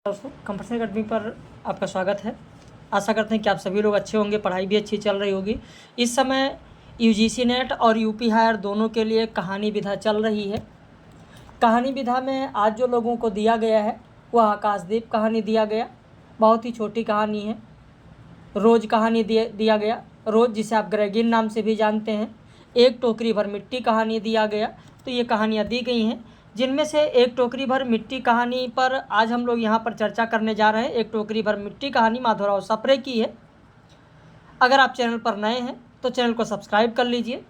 दोस्तों computer academy पर आपका स्वागत है। आशा करते हैं कि आप सभी लोग अच्छे होंगे, पढ़ाई भी अच्छी चल रही होगी। इस समय यूजीसी नेट और यूपी हायर दोनों के लिए कहानी विधा चल रही है। कहानी विधा में आज जो लोगों को दिया गया है वह आकाशदीप कहानी दिया गया। बहुत ही छोटी कहानी है। रोज़ कहानी दिया गया, रोज़ जिसे आप ग्रेगिन नाम से भी जानते हैं। एक टोकरी भर मिट्टी कहानी दिया गया। तो ये कहानियाँ दी गई हैं, जिनमें से एक टोकरी भर मिट्टी कहानी पर आज हम लोग यहाँ पर चर्चा करने जा रहे हैं। एक टोकरी भर मिट्टी कहानी माधवराव सप्रे की है। अगर आप चैनल पर नए हैं तो चैनल को सब्सक्राइब कर लीजिए।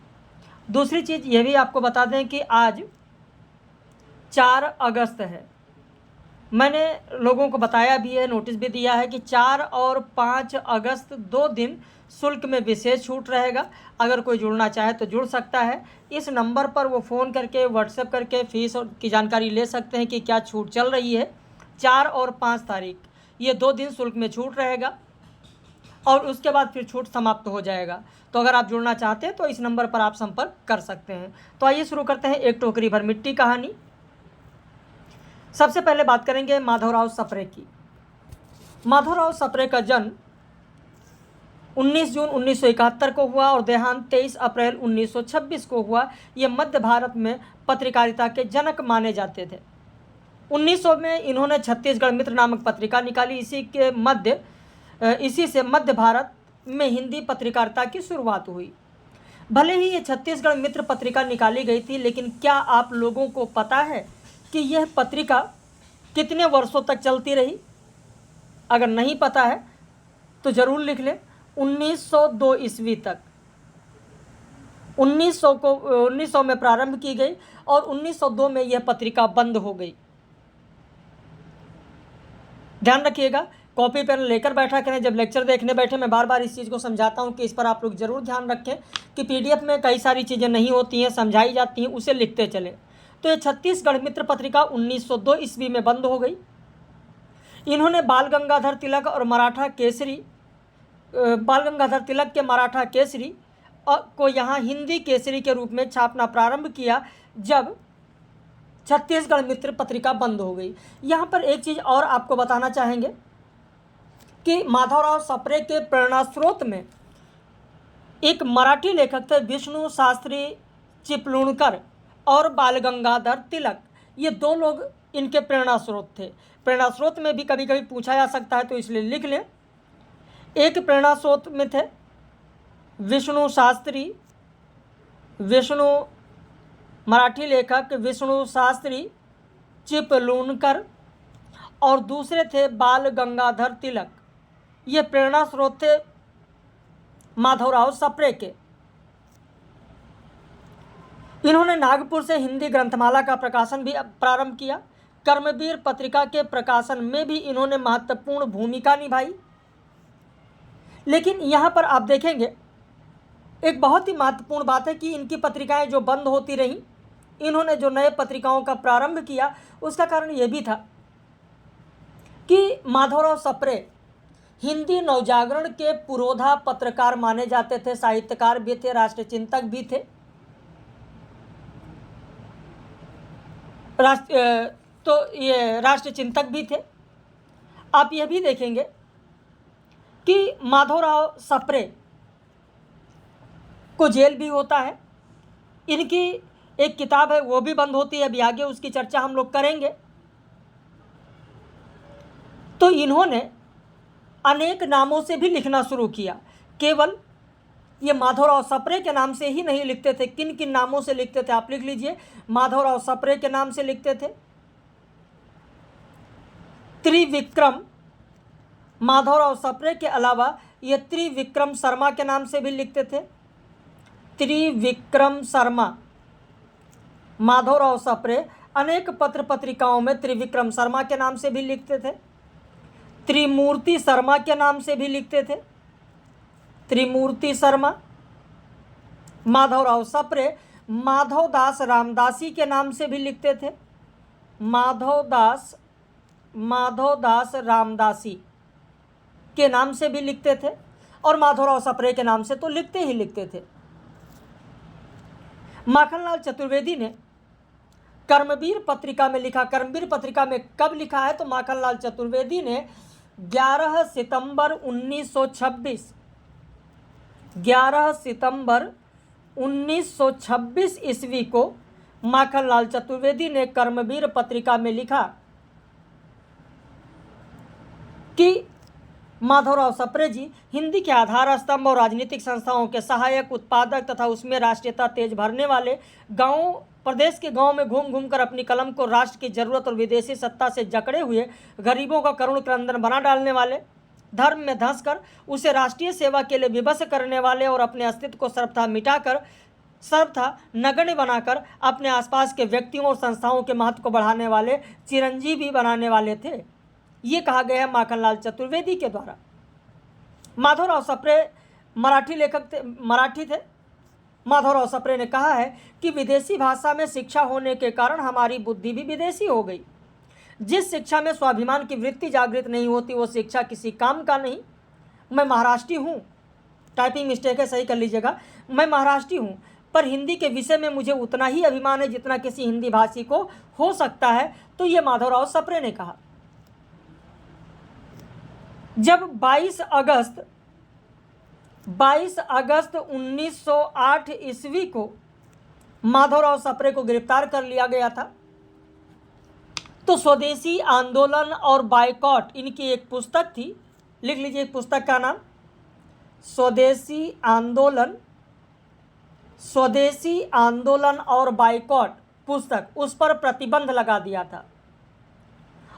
दूसरी चीज़ ये भी आपको बता दें कि आज 4 अगस्त है। मैंने लोगों को बताया भी है, नोटिस भी दिया है कि 4 और 5 अगस्त 2 दिन शुल्क में विशेष छूट रहेगा। अगर कोई जुड़ना चाहे तो जुड़ सकता है। इस नंबर पर वो फ़ोन करके व्हाट्सएप करके फ़ीस की जानकारी ले सकते हैं कि क्या छूट चल रही है। 4 और 5 तारीख ये 2 दिन शुल्क में छूट रहेगा और उसके बाद फिर छूट समाप्त हो जाएगा। तो अगर आप जुड़ना चाहते हैं तो इस नंबर पर आप संपर्क कर सकते हैं। तो आइए शुरू करते हैं एक टोकरी भर मिट्टी कहानी। सबसे पहले बात करेंगे माधवराव सप्रे की। माधवराव सप्रे का जन्म 19 जून 1971 को हुआ और देहांत 23 अप्रैल 1926 को हुआ। ये मध्य भारत में पत्रकारिता के जनक माने जाते थे। 1900 में इन्होंने छत्तीसगढ़ मित्र नामक पत्रिका निकाली। इसी से मध्य भारत में हिंदी पत्रकारिता की शुरुआत हुई। भले ही ये छत्तीसगढ़ मित्र पत्रिका निकाली गई थी, लेकिन क्या आप लोगों को पता है कि यह पत्रिका कितने वर्षों तक चलती रही? अगर नहीं पता है तो ज़रूर लिख लें। 1902 ईस्वी तक। 1900 में प्रारंभ की गई और 1902 में यह पत्रिका बंद हो गई। ध्यान रखिएगा, कॉपी पेन लेकर बैठा करें। जब लेक्चर देखने बैठे मैं बार बार इस चीज़ को समझाता हूं कि इस पर आप लोग ज़रूर ध्यान रखें कि पीडीएफ में कई सारी चीज़ें नहीं होती हैं, समझाई जाती हैं, उसे लिखते चलें। तो ये छत्तीसगढ़ मित्र पत्रिका 1902 ईस्वी में बंद हो गई। इन्होंने बाल गंगाधर तिलक के मराठा केसरी को यहाँ हिंदी केसरी के रूप में छापना प्रारंभ किया जब छत्तीसगढ़ मित्र पत्रिका बंद हो गई। यहाँ पर एक चीज़ और आपको बताना चाहेंगे कि माधवराव सप्रे के प्रेरणा स्रोत में एक मराठी लेखक थे, विष्णु शास्त्री चिपलूणकर और बाल गंगाधर तिलक। ये 2 लोग इनके प्रेरणा स्रोत थे। प्रेरणा स्रोत में भी कभी कभी पूछा जा सकता है, तो इसलिए लिख लें। एक प्रेरणा स्रोत में थे मराठी लेखक विष्णु शास्त्री चिपलूणकर और दूसरे थे बाल गंगाधर तिलक। ये प्रेरणा स्रोत थे माधवराव सप्रे के। इन्होंने नागपुर से हिंदी ग्रंथमाला का प्रकाशन भी प्रारंभ किया। कर्मवीर पत्रिका के प्रकाशन में भी इन्होंने महत्वपूर्ण भूमिका निभाई। लेकिन यहाँ पर आप देखेंगे एक बहुत ही महत्वपूर्ण बात है कि इनकी पत्रिकाएं जो बंद होती रहीं, इन्होंने जो नए पत्रिकाओं का प्रारंभ किया उसका कारण यह भी था कि माधवराव सप्रे हिंदी नवजागरण के पुरोधा पत्रकार माने जाते थे, साहित्यकार भी थे, राष्ट्रचिंतक भी थे। राष्ट्रचिंतक भी थे। आप यह भी देखेंगे कि माधवराव सप्रे को जेल भी होता है। इनकी एक किताब है वो भी बंद होती है, अभी आगे उसकी चर्चा हम लोग करेंगे। तो इन्होंने अनेक नामों से भी लिखना शुरू किया। केवल ये माधवराव सप्रे के नाम से ही नहीं लिखते थे। किन किन नामों से लिखते थे आप लिख लीजिए। माधवराव सप्रे के नाम से लिखते थे। त्रिविक्रम, माधवराव सप्रे के अलावा ये त्रिविक्रम शर्मा के नाम से भी लिखते थे। त्रिविक्रम शर्मा, माधवराव सप्रे अनेक पत्र पत्रिकाओं में त्रिविक्रम शर्मा के नाम से भी लिखते थे। त्रिमूर्ति शर्मा के नाम से भी लिखते थे। त्रिमूर्ति शर्मा। माधवराव सप्रे माधवदास रामदासी के नाम से भी लिखते थे। माधवदास रामदासी के नाम से भी लिखते थे और माधवराव सप्रे के नाम से तो लिखते ही लिखते थे। माखनलाल चतुर्वेदी ने कर्मवीर पत्रिका में लिखा। कर्मवीर पत्रिका में कब लिखा है? तो माखनलाल चतुर्वेदी ने 11 सितंबर 1926 11 सितंबर 1926 ईस्वी को माखनलाल चतुर्वेदी ने कर्मवीर पत्रिका में लिखा कि माधवराव सप्रे जी हिंदी के आधार स्तंभ और राजनीतिक संस्थाओं के सहायक, उत्पादक तथा उसमें राष्ट्रीयता तेज भरने वाले, गांव प्रदेश के गांव में घूम घूम कर अपनी कलम को राष्ट्र की जरूरत और विदेशी सत्ता से जकड़े हुए गरीबों का करुण क्रंदन बना डालने वाले, धर्म में धंस कर उसे राष्ट्रीय सेवा के लिए विवश करने वाले और अपने अस्तित्व को सर्वथा नगण्य बनाकर अपने आसपास के व्यक्तियों और संस्थाओं के महत्व को बढ़ाने वाले चिरंजीवी बनाने वाले थे। ये कहा गया है माखनलाल चतुर्वेदी के द्वारा। माधवराव सप्रे मराठी थे। माधवराव सप्रे ने कहा है कि विदेशी भाषा में शिक्षा होने के कारण हमारी बुद्धि भी विदेशी हो गई। जिस शिक्षा में स्वाभिमान की वृत्ति जागृत नहीं होती वो शिक्षा किसी काम का नहीं। मैं महाराष्ट्री हूँ, टाइपिंग मिस्टेक है, सही कर लीजिएगा। मैं महाराष्ट्री हूँ, पर हिंदी के विषय में मुझे उतना ही अभिमान है जितना किसी हिंदी भाषी को हो सकता है। तो ये माधवराव सप्रे ने कहा। जब 22 अगस्त 1908 ईस्वी को माधवराव सप्रे को गिरफ्तार कर लिया गया था, तो स्वदेशी आंदोलन और बायकॉट इनकी एक पुस्तक थी। लिख लीजिए एक पुस्तक का नाम, स्वदेशी आंदोलन और बायकॉट पुस्तक। उस पर प्रतिबंध लगा दिया था।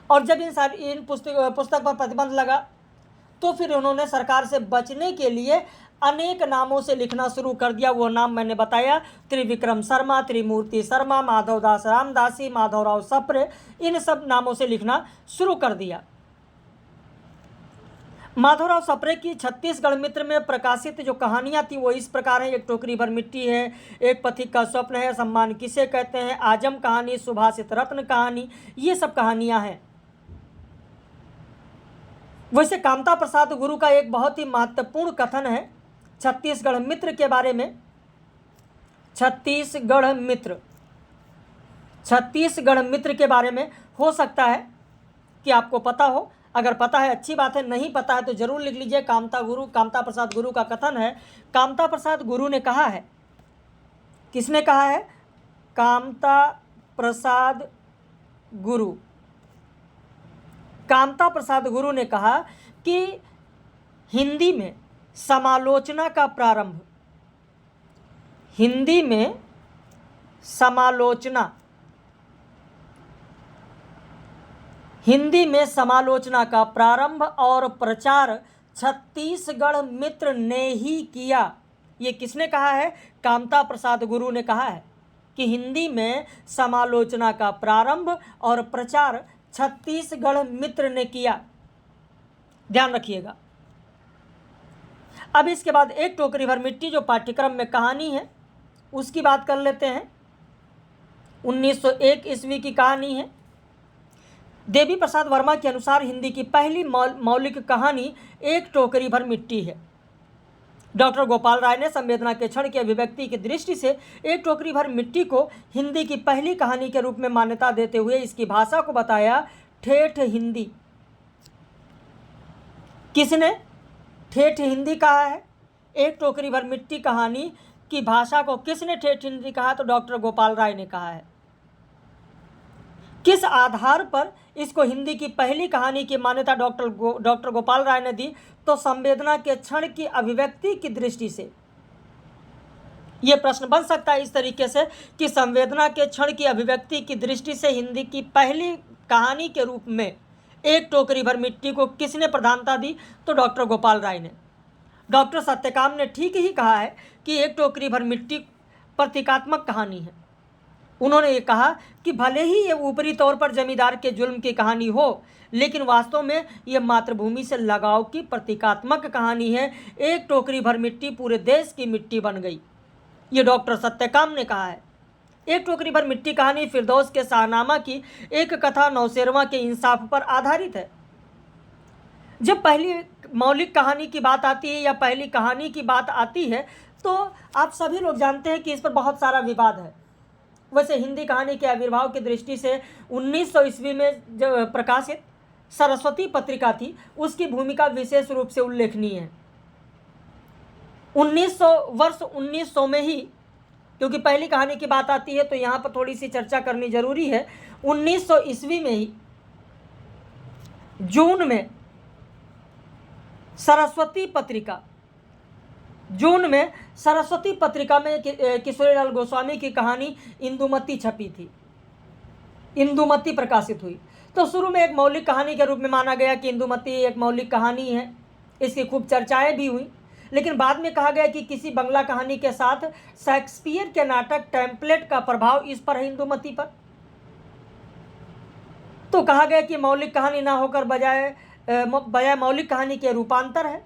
और जब इन पुस्तक पर प्रतिबंध लगा तो फिर उन्होंने सरकार से बचने के लिए अनेक नामों से लिखना शुरू कर दिया। वो नाम मैंने बताया, त्रिविक्रम शर्मा, त्रिमूर्ति शर्मा, माधवदास रामदासी, माधवराव सप्रे, इन सब नामों से लिखना शुरू कर दिया। माधवराव सप्रे की छत्तीसगढ़ मित्र में प्रकाशित जो कहानियाँ थी वो इस प्रकार हैं। एक टोकरी भर मिट्टी है, एक पथिक का स्वप्न है, सम्मान किसे कहते हैं, आजम कहानी, सुभाषित रत्न कहानी, ये सब कहानियाँ हैं। वैसे कामता प्रसाद गुरु का एक बहुत ही महत्वपूर्ण कथन है छत्तीसगढ़ मित्र के बारे में। छत्तीसगढ़ मित्र के बारे में हो सकता है कि आपको पता हो। अगर पता है अच्छी बात है, नहीं पता है तो जरूर लिख लीजिए। कामता प्रसाद गुरु का कथन है। कामता प्रसाद गुरु ने कहा है, किसने कहा है? कामता प्रसाद गुरु ने कहा कि हिंदी में समालोचना का प्रारंभ और प्रचार छत्तीसगढ़ मित्र ने ही किया। ये किसने कहा है? कामता प्रसाद गुरु ने कहा है कि हिंदी में समालोचना का प्रारंभ और प्रचार छत्तीसगढ़ मित्र ने किया। ध्यान रखिएगा। अब इसके बाद एक टोकरी भर मिट्टी जो पाठ्यक्रम में कहानी है उसकी बात कर लेते हैं। 1901 ईस्वी की कहानी है। देवी प्रसाद वर्मा के अनुसार हिंदी की पहली मौलिक कहानी एक टोकरी भर मिट्टी है। डॉक्टर गोपाल राय ने संवेदना के क्षण की अभिव्यक्ति की दृष्टि से एक टोकरी भर मिट्टी को हिंदी की पहली कहानी के रूप में मान्यता देते हुए इसकी भाषा को बताया ठेठ हिंदी। किसने ठेठ हिंदी कहा है? एक टोकरी भर मिट्टी कहानी की भाषा को किसने ठेठ हिंदी कहा? तो डॉक्टर गोपाल राय ने कहा है। किस आधार पर इसको हिंदी की पहली कहानी की मान्यता डॉक्टर गोपाल राय ने दी? तो संवेदना के क्षण की अभिव्यक्ति की दृष्टि से। यह प्रश्न बन सकता है इस तरीके से कि संवेदना के क्षण की अभिव्यक्ति की दृष्टि से हिंदी की पहली कहानी के रूप में एक टोकरी भर मिट्टी को किसने प्रधानता दी? तो डॉक्टर गोपाल राय ने। डॉक्टर सत्यकाम ने ठीक ही कहा है कि एक टोकरी भर मिट्टी प्रतीकात्मक कहानी है। उन्होंने ये कहा कि भले ही ये ऊपरी तौर पर जमींदार के जुल्म की कहानी हो, लेकिन वास्तव में ये मातृभूमि से लगाव की प्रतीकात्मक कहानी है। एक टोकरी भर मिट्टी पूरे देश की मिट्टी बन गई, ये डॉक्टर सत्यकाम ने कहा है। एक टोकरी भर मिट्टी कहानी फिरदौस के शाहनामा की एक कथा नौशेरवा के इंसाफ पर आधारित है। जब पहली मौलिक कहानी की बात आती है या पहली कहानी की बात आती है तो आप सभी लोग जानते हैं कि इस पर बहुत सारा विवाद है। वैसे हिंदी कहानी के आविर्भाव की दृष्टि से 1900 ईस्वी में जो प्रकाशित सरस्वती पत्रिका थी, उसकी भूमिका विशेष रूप से उल्लेखनीय है। 1900 में ही, क्योंकि पहली कहानी की बात आती है तो यहाँ पर थोड़ी सी चर्चा करनी जरूरी है। 1900 ईस्वी में ही जून में सरस्वती पत्रिका में किशोरीलाल गोस्वामी की कहानी इंदुमती छपी थी, इंदुमती प्रकाशित हुई। तो शुरू में एक मौलिक कहानी के रूप में माना गया कि इंदुमती एक मौलिक कहानी है, इसकी खूब चर्चाएं भी हुई। लेकिन बाद में कहा गया कि किसी बंगला कहानी के साथ शेक्सपियर के नाटक टेम्पलेट का प्रभाव इस पर है, इंदुमती पर। तो कहा गया कि मौलिक कहानी ना होकर बजाय मौलिक कहानी के रूपांतर है।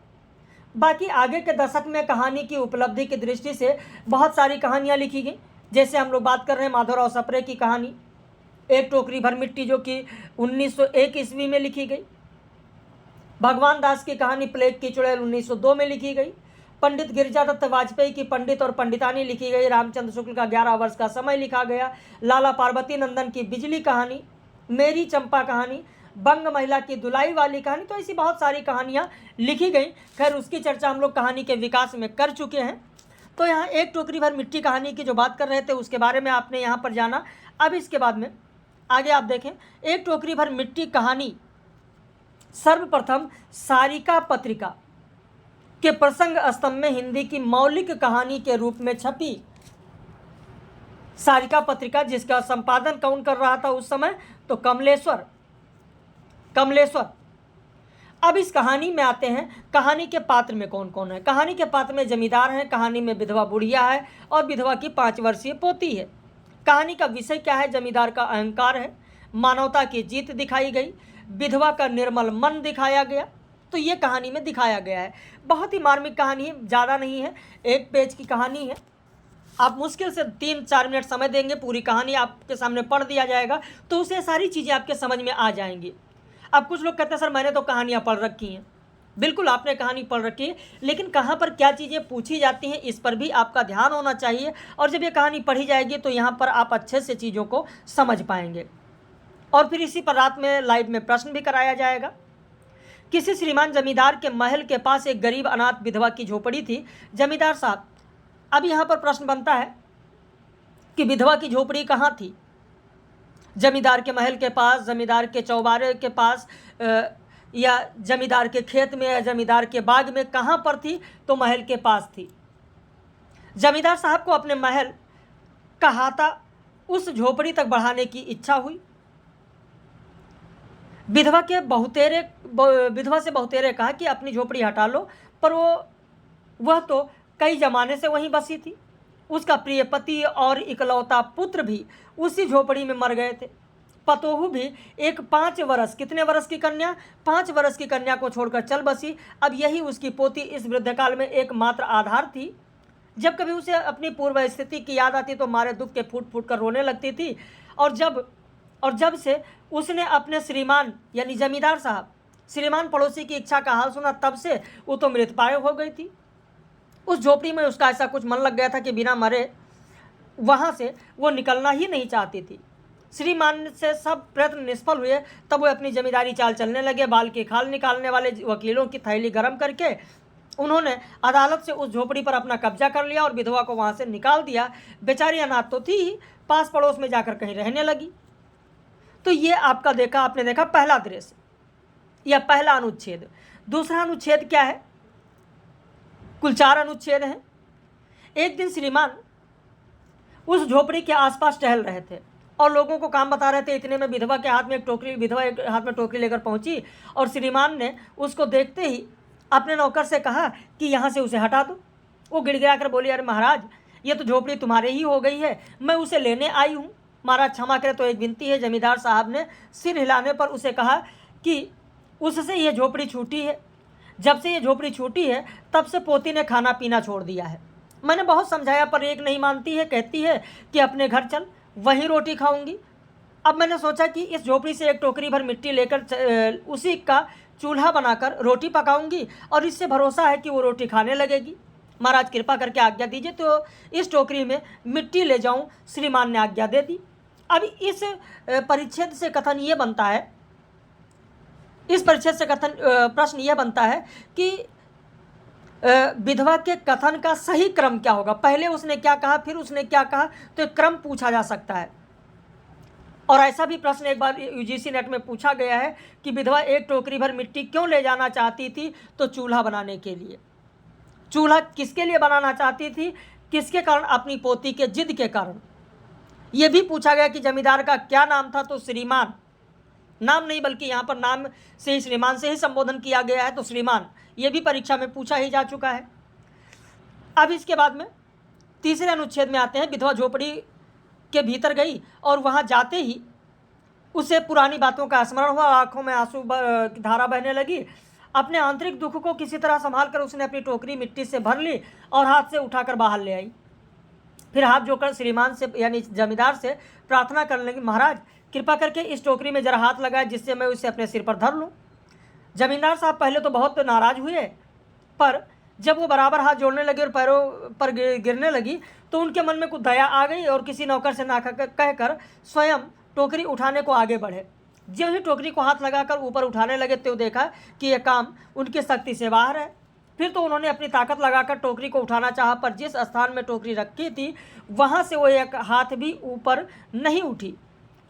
बाकी आगे के दशक में कहानी की उपलब्धि की दृष्टि से बहुत सारी कहानियाँ लिखी गई। जैसे हम लोग बात कर रहे हैं माधवराव सप्रे की कहानी एक टोकरी भर मिट्टी, जो कि 1901 ईस्वी में लिखी गई। भगवान दास की कहानी प्लेग की चुड़ैल 1902 में लिखी गई। पंडित गिरिजादत्त वाजपेयी की पंडित और पंडितानी लिखी गई। रामचंद्र शुक्ल का 11 वर्ष का समय लिखा गया। लाला पार्वती नंदन की बिजली कहानी, मेरी चंपा कहानी, बंग महिला की दुलाई वाली कहानी, तो ऐसी बहुत सारी कहानियाँ लिखी गई। खैर उसकी चर्चा हम लोग कहानी के विकास में कर चुके हैं। तो यहाँ एक टोकरी भर मिट्टी कहानी की जो बात कर रहे थे उसके बारे में आपने यहाँ पर जाना। अब इसके बाद में आगे आप देखें, एक टोकरी भर मिट्टी कहानी सर्वप्रथम सारिका पत्रिका के प्रसंग स्तंभ में हिंदी की मौलिक कहानी के रूप में छपी। सारिका पत्रिका जिसका संपादन कौन कर रहा था उस समय, तो कमलेश्वर। अब इस कहानी में आते हैं, कहानी के पात्र में कौन कौन है। कहानी के पात्र में जमींदार हैं, कहानी में विधवा बुढ़िया है और विधवा की 5 वर्षीय पोती है। कहानी का विषय क्या है? जमींदार का अहंकार है, मानवता की जीत दिखाई गई, विधवा का निर्मल मन दिखाया गया। तो ये कहानी में दिखाया गया है। बहुत ही मार्मिक कहानी है, ज़्यादा नहीं है, 1 पेज की कहानी है। आप मुश्किल से 3-4 मिनट समय देंगे, पूरी कहानी आपके सामने पढ़ दिया जाएगा, तो उससे सारी चीज़ें आपके समझ में आ जाएंगी। अब कुछ लोग कहते हैं सर मैंने तो कहानियाँ पढ़ रखी हैं। बिल्कुल आपने कहानी पढ़ रखी है, लेकिन कहाँ पर क्या चीज़ें पूछी जाती हैं इस पर भी आपका ध्यान होना चाहिए। और जब ये कहानी पढ़ी जाएगी तो यहाँ पर आप अच्छे से चीज़ों को समझ पाएंगे। और फिर इसी पर रात में लाइव में प्रश्न भी कराया जाएगा। किसी श्रीमान जमींदार के महल के पास एक गरीब अनाथ विधवा की झोपड़ी थी। जमींदार साहब, अब यहाँ पर प्रश्न बनता है कि विधवा की झोपड़ी कहाँ थी? जमींदार के महल के पास, जमींदार के चौबारे के पास, या जमींदार के खेत में, या जमींदार के बाग में, कहाँ पर थी? तो महल के पास थी। जमींदार साहब को अपने महल का हाथा उस झोपड़ी तक बढ़ाने की इच्छा हुई। विधवा से बहुतेरे कहा कि अपनी झोपड़ी हटा लो, पर वह तो कई जमाने से वहीं बसी थी। उसका प्रिय पति और इकलौता पुत्र भी उसी झोपड़ी में मर गए थे। पतोहू भी एक 5 वर्ष की कन्या को छोड़कर चल बसी। अब यही उसकी पोती इस वृद्धकाल में एकमात्र आधार थी। जब कभी उसे अपनी पूर्व स्थिति की याद आती तो मारे दुख के फूट फूट कर रोने लगती थी। और जब से उसने अपने श्रीमान यानी जमींदार साहब, श्रीमान पड़ोसी की इच्छा का हाल सुना, तब से वो तो मृतप्राय हो गई थी। उस झोपड़ी में उसका ऐसा कुछ मन लग गया था कि बिना मरे वहाँ से वो निकलना ही नहीं चाहती थी। श्रीमान से सब प्रयत्न निष्फल हुए, तब वो अपनी जमींदारी चाल चलने लगे। बाल की खाल निकालने वाले वकीलों की थैली गर्म करके उन्होंने अदालत से उस झोपड़ी पर अपना कब्जा कर लिया और विधवा को वहाँ से निकाल दिया। बेचारी अनाथ तो थी ही, पास पड़ोस में जाकर कहीं रहने लगी। तो ये आपने देखा पहला दृश्य या पहला अनुच्छेद। दूसरा अनुच्छेद क्या है? कुल 4 अनुच्छेद हैं। एक दिन श्रीमान उस झोपड़ी के आसपास टहल रहे थे और लोगों को काम बता रहे थे। इतने में विधवा एक हाथ में टोकरी लेकर पहुंची और श्रीमान ने उसको देखते ही अपने नौकर से कहा कि यहाँ से उसे हटा दो। वो गिड़गिड़ा कर बोली, अरे महाराज, ये तो झोपड़ी तुम्हारे ही हो गई है, मैं उसे लेने आई हूँ, महाराज क्षमा करें, तो एक विनती है। जमींदार साहब ने सिर हिलाने पर उसे कहा कि उससे ये झोपड़ी छूटी है। जब से ये झोपड़ी छूटी है तब से पोती ने खाना पीना छोड़ दिया है। मैंने बहुत समझाया पर एक नहीं मानती है, कहती है कि अपने घर चल, वहीं रोटी खाऊंगी। अब मैंने सोचा कि इस झोपड़ी से एक टोकरी भर मिट्टी लेकर उसी का चूल्हा बनाकर रोटी पकाऊंगी और इससे भरोसा है कि वो रोटी खाने लगेगी। महाराज कृपा करके आज्ञा दीजिए तो इस टोकरी में मिट्टी ले जाऊं। श्रीमान ने आज्ञा दे दी। अब इस परिच्छेद से कथन ये बनता है, इस परिच्छेद से कथन प्रश्न यह बनता है कि विधवा के कथन का सही क्रम क्या होगा, पहले उसने क्या कहा फिर उसने क्या कहा, तो एक क्रम पूछा जा सकता है। और ऐसा भी प्रश्न एक बार यूजीसी नेट में पूछा गया है कि विधवा एक टोकरी भर मिट्टी क्यों ले जाना चाहती थी, तो चूल्हा बनाने के लिए। चूल्हा किसके लिए बनाना चाहती थी, किसके कारण, अपनी पोती के जिद के कारण। यह भी पूछा गया कि जमींदार का क्या नाम था, तो श्रीमान, नाम नहीं बल्कि यहाँ पर नाम से ही श्रीमान से ही संबोधन किया गया है, तो श्रीमान। ये भी परीक्षा में पूछा ही जा चुका है। अब इसके बाद में तीसरे अनुच्छेद में आते हैं। विधवा झोपड़ी के भीतर गई और वहाँ जाते ही उसे पुरानी बातों का स्मरण हुआ, आंखों में आंसू की धारा बहने लगी। अपने आंतरिक दुख को किसी तरह संभाल कर उसने अपनी टोकरी मिट्टी से भर ली और हाथ से उठाकर बाहर ले आई। फिर हाथ जोड़कर श्रीमान से यानी जमींदार से प्रार्थना करने लगी, महाराज कृपा करके इस टोकरी में जरा हाथ लगाए जिससे मैं उसे अपने सिर पर धर लूँ। जमींदार साहब पहले तो बहुत नाराज हुए, पर जब वो बराबर हाथ जोड़ने लगे और पैरों पर गिरने लगी तो उनके मन में कुछ दया आ गई और किसी नौकर से ना कहकर स्वयं टोकरी उठाने को आगे बढ़े। जब ही टोकरी को हाथ लगाकर ऊपर उठाने लगे तो देखा कि यह काम उनकी शक्ति से बाहर है। फिर तो उन्होंने अपनी ताकत लगाकर टोकरी को उठाना चाहा, पर जिस स्थान में टोकरी रखी थी वहाँ से वो एक हाथ भी ऊपर नहीं उठी।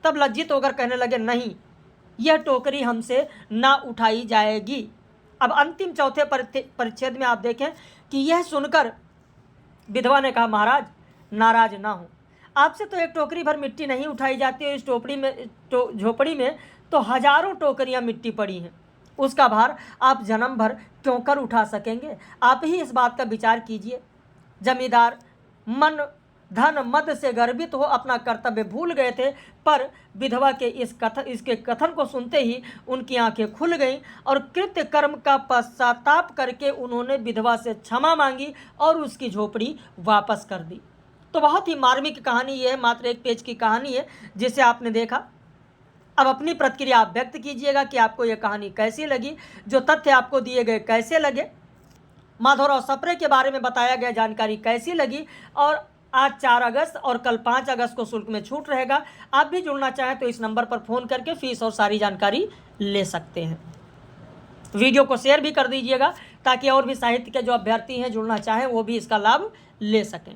तब लज्जित होकर कहने लगे, नहीं, यह टोकरी हमसे ना उठाई जाएगी। अब अंतिम चौथे परिच्छेद में आप देखें कि यह सुनकर विधवा ने कहा, महाराज नाराज ना हो, आपसे तो एक टोकरी भर मिट्टी नहीं उठाई जाती और इस झोपड़ी में तो हजारों टोकरियां मिट्टी पड़ी हैं। उसका भार आप जन्म भर क्यों कर उठा सकेंगे? आप ही इस बात का विचार कीजिए। जमींदार मन धन मद से गर्वित हो अपना कर्तव्य भूल गए थे, पर विधवा के इसके कथन को सुनते ही उनकी आंखें खुल गईं और कृत्य कर्म का पश्चाताप करके उन्होंने विधवा से क्षमा मांगी और उसकी झोपड़ी वापस कर दी। तो बहुत ही मार्मिक कहानी ये है, मात्र 1 पेज की कहानी है जिसे आपने देखा। अब अपनी प्रतिक्रिया आप व्यक्त कीजिएगा कि आपको यह कहानी कैसी लगी, जो तथ्य आपको दिए गए कैसे लगे, माधवराव सप्रे के बारे में बताया गया जानकारी कैसी लगी। और आज 4 अगस्त और कल 5 अगस्त को शुल्क में छूट रहेगा। आप भी जुड़ना चाहें तो इस नंबर पर फ़ोन करके फीस और सारी जानकारी ले सकते हैं। वीडियो को शेयर भी कर दीजिएगा ताकि और भी साहित्य के जो अभ्यर्थी हैं जुड़ना चाहें वो भी इसका लाभ ले सकें।